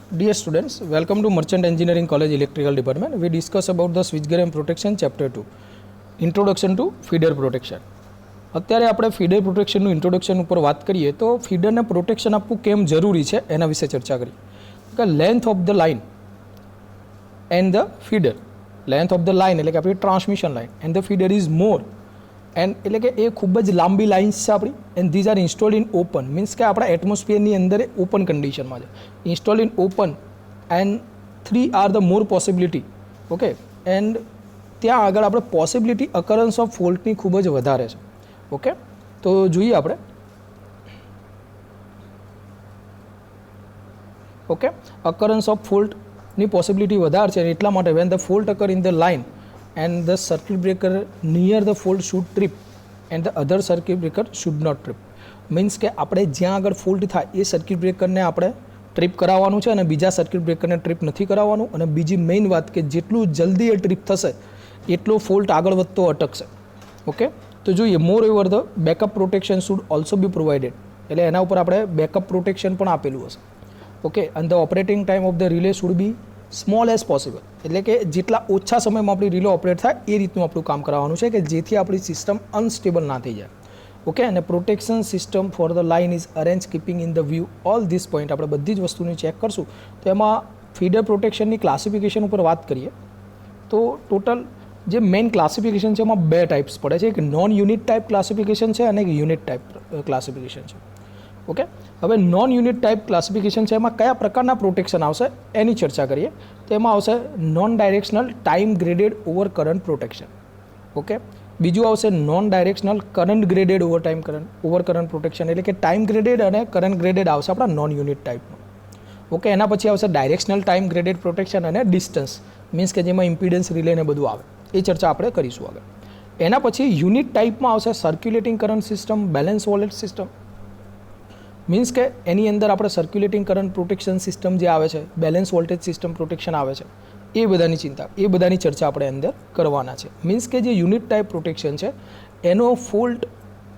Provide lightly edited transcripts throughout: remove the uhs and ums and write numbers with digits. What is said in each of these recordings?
Dear students, welcome to Merchant Engineering College Electrical Department. We discuss about the switchgear and protection chapter 2, Introduction to feeder protection. અત્યારે આપણે feeder પ્રોટેક્શનનું introduction ઉપર વાત કરીએ તો ફીડરને protection આપવું કેમ જરૂરી છે એના વિશે ચર્ચા કરીએ કે length of the line and the feeder length of the line એટલે કે આપણી transmission line and the feeder is more and એટલે કે એ ખૂબ જ લાંબી લાઇન્સ છે આપણી and these are installed in open means કે આપણા એટમોસ્ફિયરની અંદર ઓપન કન્ડિશનમાં છે installed in open end 3 are the more possibility okay and ત્યાં આગળ આપણે પોસિબિલિટી અકરન્સ ઓફ ફોલ્ટની ખૂબ જ વધારે છે ઓકે તો જોઈએ આપણે ઓકે અકરન્સ ઓફ ફોલ્ટની પોસિબિલિટી વધારે છે એટલા માટે when the fault occur in the line and the circuit breaker near the fault should trip and the other circuit breaker should not trip means કે આપણે જ્યાં આગળ ફોલ્ટ થાય એ સર્કિટ બ્રેકરને આપણે ટ્રીપ કરાવવાનું છે અને બીજા સર્કિટ બ્રેકરને ટ્રીપ નથી કરાવવાનું અને બીજી મેઇન વાત કે જેટલું જલ્દી એ ટ્રીપ થશે એટલો ફોલ્ટ આગળ વધતો અટકશે ઓકે તો જોઈએ more over the backup protection should also be provided એટલે એના ઉપર આપણે બેકઅપ પ્રોટેક્શન પણ આપેલું હશે ઓકે અને the operating time of the relay should be small as possible એટલે કે જેટલા ઓછા સમયમાં આપણી રિલે ઓપરેટ થાય એ રીતનું આપણું કામ કરાવવાનું છે કે જેથી આપણી સિસ્ટમ અનસ્ટેબલ ના થઈ જાય ઓકે અને protection system for the line is arrange keeping in the view all this point આપણે બધી જ વસ્તુની ચેક કરશું તો એમાં ફીડર પ્રોટેક્શનની ક્લાસિફિકેશન ઉપર વાત કરીએ તો ટોટલ જે મેઇન ક્લાસિફિકેશન છે એમાં બે ટાઈપ્સ પડે છે એક નોન યુનિટ ટાઈપ ક્લાસિફિકેશન છે અને એક યુનિટ ટાઈપ ક્લાસિફિકેશન છે ઓકે હવે નોન યુનિટ ટાઈપ ક્લાસિફિકેશન છે એમાં કયા પ્રકારના પ્રોટેક્શન આવશે એની ચર્ચા કરીએ તો એમાં આવશે non directional time graded over current protection okay બીજું આવશે non directional current graded over current protection એટલે કે ટાઈમ ગ્રેડેડ અને કરંટ ગ્રેડેડ આવશે આપણા નોન યુનિટ ટાઈપનું ઓકે એના પછી આવશે ડાયરેક્શનલ ટાઈમ ગ્રેડેડ પ્રોટેક્શન અને ડિસ્ટન્સ મીન્સ કે જેમાં ઇમ્પિડન્સ રિલે ને બધું આવે એ ચર્ચા આપણે કરીશું આગળ એના પછી યુનિટ ટાઈપમાં આવશે circulating current system balance voltage system means કે એની અંદર આપણે સર્ક્યુલેટિંગ કરંટ પ્રોટેક્શન સિસ્ટમ જે આવે છે બેલેન્સ વોલ્ટેજ સિસ્ટમ પ્રોટેક્શન આવે છે એ બધાની ચર્ચા આપણે અંદર કરવાના છે મીન્સ કે જે યુનિટ ટાઈપ પ્રોટેક્શન છે એનો ફોલ્ટ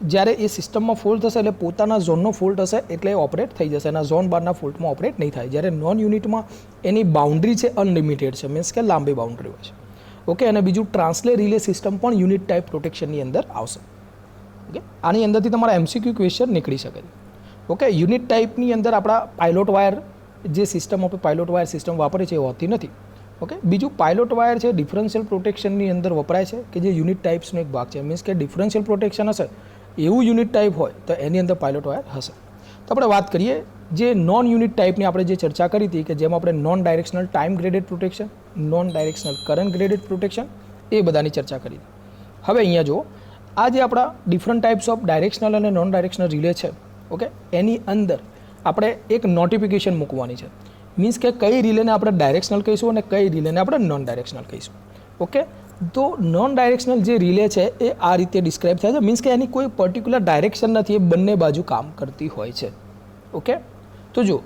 જ્યારે એ સિસ્ટમમાં ફોલ્ટ થશે એટલે પોતાના ઝોનનો ફોલ્ટ હશે એટલે ઓપરેટ થઈ જશે એના ઝોન બારના ફોલ્ટમાં ઓપરેટ નહીં થાય જ્યારે નોન યુનિટમાં એની બાઉન્ડ્રી છે અનલિમિટેડ છે મીન્સ કે લાંબી બાઉન્ડ્રી હોય છે ઓકે અને બીજું ટ્રાન્સલે રિલે સિસ્ટમ પણ યુનિટ ટાઈપ પ્રોટેક્શનની અંદર આવશે ઓકે આની અંદરથી તમારા એમસીક્યુ ક્વેશ્ચન નીકળી શકે છે ઓકે યુનિટ ટાઈપની અંદર આપણા પાયલોટ વાયર જે સિસ્ટમ આપણે પાયલોટ વાયર સિસ્ટમ વાપરે છે એ હોતી નથી ઓકે બીજું પાયલોટ વાયર છે ડિફરન્શિયલ પ્રોટેક્શનની અંદર વપરાય છે કે જે યુનિટ ટાઈપ્સનો એક ભાગ છે મીન્સ કે ડિફરન્શિયલ પ્રોટેક્શન હશે એવું યુનિટ ટાઈપ હોય તો એની અંદર પાયલોટ વાયર હશે તો આપણે વાત કરીએ જે નોન યુનિટ ટાઈપની આપણે જે ચર્ચા કરી હતી કે જેમાં આપણે non directional time graded protection non directional current graded protection એ બધાની ચર્ચા કરી હવે અહીંયા જુઓ આ જે આપણા ડિફરન્ટ ટાઈપ્સ ઓફ ડાયરેક્શનલ અને નોન ડાયરેક્શનલ રિલે છે ઓકે એની અંદર આપણે એક નોટિફિકેશન મૂકવાની છે મીન્સ કે કઈ રિલેને આપણે ડાયરેક્શનલ કહીશું અને કઈ રિલેને આપણે નોન ડાયરેક્શનલ કહીશું ઓકે તો નોન ડાયરેક્શનલ જે રિલે છે એ આ રીતે ડિસ્ક્રાઇબ થાય છે મીન્સ કે એની કોઈ પર્ટિક્યુલર ડાયરેક્શન નથી એ બંને બાજુ કામ કરતી હોય છે ઓકે તો જો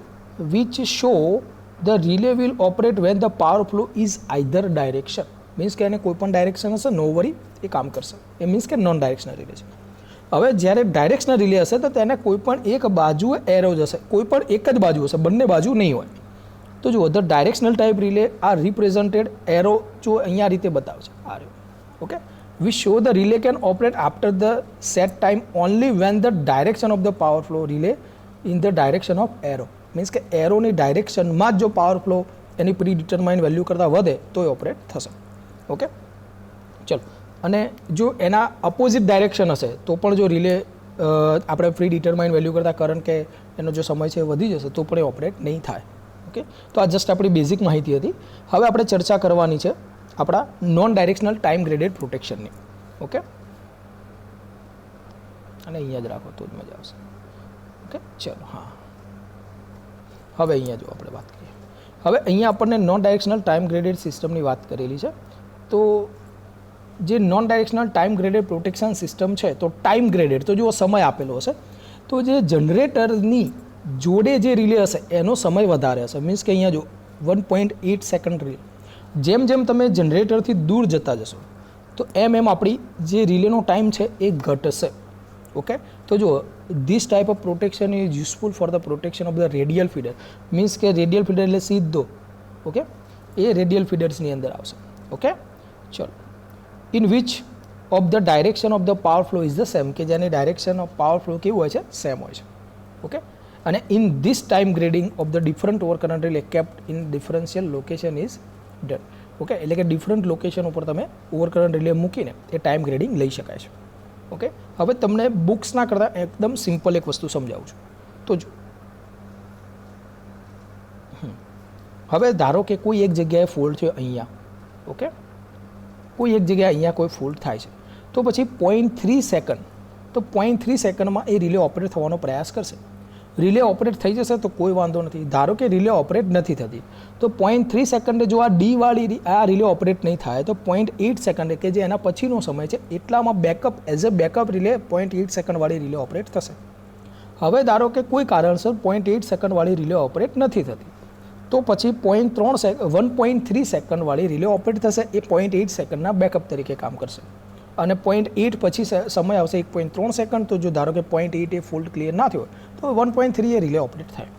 which show the relay will operate when the power flow is either direction means કે એને કોઈ પણ ડાયરેક્શન હશે નો વરી એ કામ કરશે એ મીન્સ કે નોન ડાયરેક્શનલ રિલે છે હવે જ્યારે ડાયરેક્શનલ રિલે હશે તો તેને કોઈ પણ એક બાજુ એરો જશે કોઈ પણ એક જ બાજુ હશે બંને બાજુ નહીં હોય તો જુઓ the directional type relay are represented arrow જો અહીંયા રીતે બતાવે છે આ રહ્યો okay we show the relay can operate after the set time only when the direction of the power flow relay in the direction of arrow means કે એરોની ડાયરેક્શનમાં જ જો પાવર ફ્લો એની પ્રી ડિટરમાઇન વેલ્યુ કરતાં વધે તો એ operate થશે ઓકે ચલો અને જો એના અપોઝિટ ડાયરેક્શન હશે તો પણ જો રિલે આપણે પ્રી ડિટરમાઇન વેલ્યુ કરતાં કરંટ કે એનો જો સમય છે વધી જશે તો પણ એ ઓપરેટ નહીં થાય ઓકે તો આ જસ્ટ આપણી બેઝિક માહિતી હતી હવે આપણે ચર્ચા કરવાની છે આપણા નોન ડાયરેક્શનલ ટાઈમ ગ્રેડેડ પ્રોટેક્શનની ઓકે અને અહીંયા જ રાખો તો જ મજા આવશે ઓકે ચલો હા હવે અહીંયા જો આપણે વાત કરીએ હવે અહીંયા આપણને નોન ડાયરેક્શનલ ટાઈમ ગ્રેડેડ સિસ્ટમની વાત કરેલી છે તો જે non directional time graded protection system છે તો ટાઈમ ગ્રેડેડ તો જો સમય આપેલો હશે તો જે જનરેટરની જોડે જે રિલે હશે એનો સમય વધારે હશે મીન્સ કે અહીંયા જો 1.8 સેકન્ડ રિલે જેમ જેમ તમે જનરેટરથી દૂર જતા જશો તો એમ આપણી જે રિલેનો ટાઈમ છે એ ઘટશે ઓકે તો તો જો this type of protection is useful for the protection of the radial feeder, means કે રેડિયલ ફીડર એટલે સીધો, ઓકે, એ રેડિયલ ફીડર્સની અંદર આવશે. ઓકે, ચલો. In which of the direction of the power flow is the same, કે જેની direction of power flow કેવું હોય છે, સેમ હોય છે. ઓકે, અને in this time grading of the different over current relay kept in differential location is done. Okay, એટલે કે ડિફરન્ટ લોકેશન ઉપર તમે ઓવર કરંટ રિલે મૂકીને એ ટાઈમ ગ્રેડિંગ લઈ શકાય છે. ઓકે, હવે તમને બુક્સના કરતાં એકદમ સિમ્પલ એક વસ્તુ સમજાવું છું. તો જો હવે ધારો કે કોઈ એક જગ્યાએ ફોલ્ટ છે અહીંયા, ઓકે, કોઈ એક જગ્યાએ અહીંયા કોઈ ફોલ્ટ થાય છે, તો પછી 0.3 સેકન્ડ, તો 0.3 સેકન્ડમાં એ રિલે ઓપરેટ થવાનો પ્રયાસ કરશે. રિલે ઓપરેટ થઈ જશે તો કોઈ વાંધો નથી. ધારો કે રિલે ઓપરેટ નથી થતી, તો 0.3 સેકન્ડે જો આ ડી વાળી આ રિલે ઓપરેટ નહીં થાય, તો 0.8 સેકન્ડે કે જે એના પછીનો સમય છે એટલામાં backup as a backup relay 0.8 સેકન્ડવાળી રિલે ઓપરેટ થશે. હવે ધારો કે કોઈ કારણસર 0.8 સેકન્ડવાળી રિલે ઓપરેટ નથી થતી, તો પછી 1.3 સેકન્ડવાળી રિલે ઓપરેટ થશે. એ 0.8 સેકન્ડના બેકઅપ તરીકે કામ કરશે. અને 0.8 પછી સમય આવશે 1.3 સેકન્ડ. તો જો ધારો કે 0.8 એ ફોલ્ટ ક્લિયર ના થયો તો 1.3 એ રિલે ઓપરેટ થાય.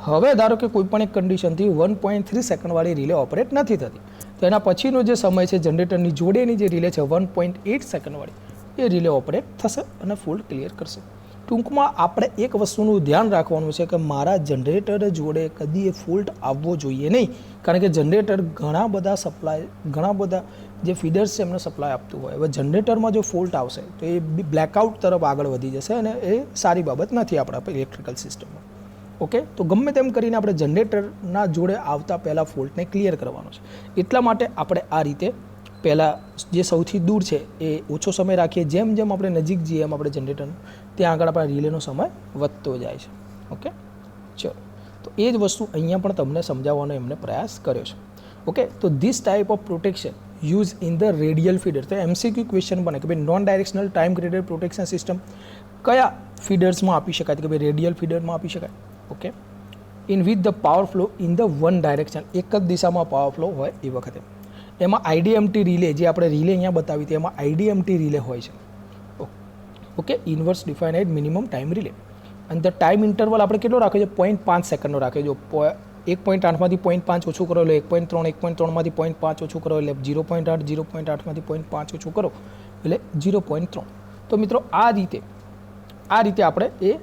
હવે ધારો કે કોઈ પણ એક કન્ડિશનથી 1.3 સેકન્ડવાળી રિલે ઓપરેટ નથી થતી, તો એના પછીનો જે સમય છે જનરેટરની જોડેની જે રિલે છે 1.8 સેકન્ડવાળી, એ રિલે ઓપરેટ થશે અને ફોલ્ટ ક્લિયર કરશે. ટૂંકમાં આપણે એક વસ્તુનું ધ્યાન રાખવાનું છે કે મારા જનરેટર જોડે કદી એ ફોલ્ટ આવવો જોઈએ નહીં, કારણ કે જનરેટર ઘણા બધા જે ફીડર્સ છે એમને સપ્લાય આપતું હોય. હવે જનરેટરમાં જો ફોલ્ટ આવશે તો એ બ્લેકઆઉટ તરફ આગળ વધી જશે અને એ સારી બાબત નથી આપણા ઇલેક્ટ્રિકલ સિસ્ટમમાં. ઓકે, તો ગમે તેમ કરીને આપણે જનરેટરના જોડે આવતા પહેલાં ફોલ્ટને ક્લિયર કરવાનો છે. એટલા માટે આપણે આ રીતે પહેલાં જે સૌથી દૂર છે એ ઓછો સમય રાખીએ, જેમ જેમ આપણે નજીક જઈએ એમ આપણે જનરેટરનું ત્યાં આગળ આપણા રિલેનો સમય વધતો જાય છે. ઓકે, ચલો, તો એ જ વસ્તુ અહીંયા પણ તમને સમજાવવાનો એમને પ્રયાસ કર્યો છે. ઓકે, તો this type of protection use in the radial feeder. તો MCQ ક્વેશ્ચન બને કે ભાઈ non directional time graded protection system કયા ફીડર્સમાં આપી શકાય, તો કે ભાઈ રેડિયલ ફીડરમાં આપી શકાય. Okay, in with the power flow in the one direction, એક જ દિશામાં પાવર ફ્લો હોય એ વખતે. એમાં IDMT રિલે, જે આપણે રિલે અહીંયા બતાવી હતી, એમાં IDMT રિલે હોય છે. Okay, inverse definite minimum time relay. અને ધ ટાઈમ ઇન્ટરવલ આપણે કેટલો રાખ્યો છે, 0.5 સેકન્ડનો રાખ્યો છે. 1.8માંથી 0.5 ઓછું કરો એટલે 1.3, 1.3માંથી 0.5 ઓછું કરો એટલે 0.8, 0.8માંથી 0.5 ઓછું કરો એટલે 0.3. તો મિત્રો આ રીતે આપણે એ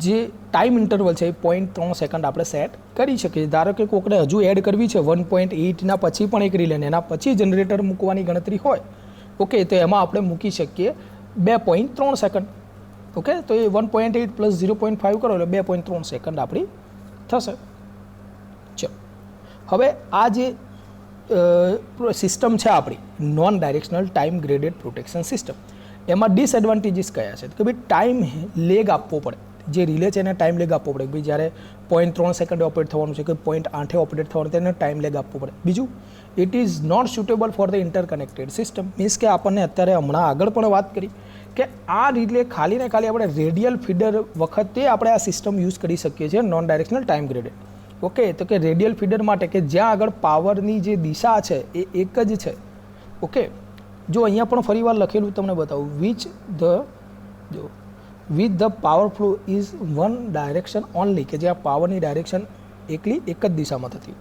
જે ટાઈમ ઇન્ટરવલ છે એ 0.3 સેકન્ડ આપણે સેટ કરી શકીએ. ધારો કે કોકને હજુ એડ કરવી છે 1.8ના પછી પણ એક રિલે, એના પછી જનરેટર મૂકવાની ગણતરી હોય, ઓકે, તો એમાં આપણે મૂકી શકીએ 2.3 સેકન્ડ. ઓકે, તો એ 1.8 પ્લસ 0.5 કરો એટલે 2.3 સેકન્ડ આપણી થશે. ચલો, હવે આ જે સિસ્ટમ છે આપણી non directional time graded protection system, એમાં ડિસએડવાન્ટેજીસ કયા છે કે ભાઈ ટાઈમ લેગ આપવો પડે. જે રિલે છે એને ટાઈમ લેગ આપવો પડે. ભાઈ જ્યારે 0.3 સેકન્ડે ઓપરેટ થવાનું છે કે 0.8 ઓપરેટ થવાનું તેને ટાઈમ લેગ આપવો પડે. બીજું, it is not suitable for the interconnected system, means કે આપણને અત્યારે હમણાં આગળ પણ વાત કરી કે આ રિલે ખાલી ને ખાલી આપણે રેડિયલ ફીડર વખતે આપણે આ સિસ્ટમ યુઝ કરી શકીએ છીએ non directional time graded. Okay, તો કે રેડિયલ ફીડર માટે કે જ્યાં આગળ પાવરની જે દિશા છે એ એક જ છે. ઓકે, જો અહીંયા પણ ફરી વાર લખેલું તમને બતાવું, with the power flow is one direction only, કે જ્યાં પાવરની ડાયરેક્શન એક જ દિશામાં થતી.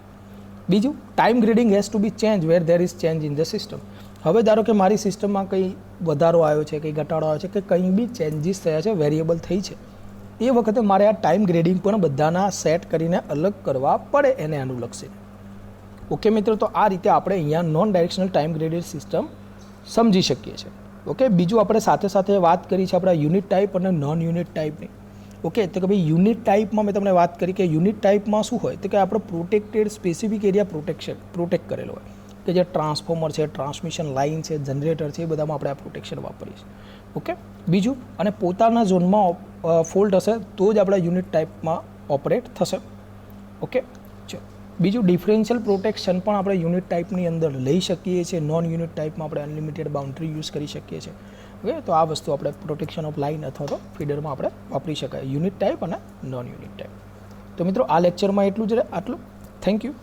બીજું, time grading has to be change where there is change in the system. હવે ધારો કે મારી સિસ્ટમમાં કંઈ વધારો આવ્યો છે, કંઈ ઘટાડો આવ્યો છે, કે કંઈ બી ચેન્જીસ થયા છે, વેરિયેબલ થઈ છે, એ વખતે મારે આ ટાઈમ ગ્રેડિંગ પણ બધાના સેટ કરીને અલગ કરવા પડે એને અનુલક્ષીને. ઓકે મિત્રો, તો આ રીતે આપણે અહીંયા non directional time graded system સમજી શકીએ છીએ. ઓકે, બીજું આપણે સાથે સાથે વાત કરી છે આપણા યુનિટ ટાઈપ અને નોન યુનિટ ટાઈપની. ઓકે, તો કે ભાઈ યુનિટ ટાઈપમાં મેં તમને વાત કરી કે યુનિટ ટાઈપમાં શું હોય તો કે આપણો પ્રોટેક્ટેડ સ્પેસિફિક એરિયા પ્રોટેક્ટ કરેલો હોય, કે જે ટ્રાન્સફોર્મર છે, ટ્રાન્સમિશન લાઇન છે, જનરેટર છે, એ બધામાં આપણે આ પ્રોટેક્શન વાપરીએ છીએ. ઓકે, બીજું, અને પોતાના ઝોનમાં ફોલ્ટ હશે તો જ આપણા યુનિટ ટાઈપમાં ઓપરેટ થશે. ઓકે, ચલો, બીજું ડિફરન્શિયલ પ્રોટેક્શન પણ આપણે યુનિટ ટાઈપની અંદર લઈ શકીએ છીએ. નોન યુનિટ ટાઈપમાં આપણે અનલિમિટેડ બાઉન્ડ્રી યુઝ કરી શકીએ છીએ. ઓકે, તો આ વસ્તુ આપણે પ્રોટેક્શન ઓફ લાઇન અથવા તો ફીડરમાં આપણે વાપરી શકાય, યુનિટ ટાઈપ અને નોન યુનિટ ટાઈપ. તો મિત્રો, આ લેક્ચરમાં આટલું. Thank you.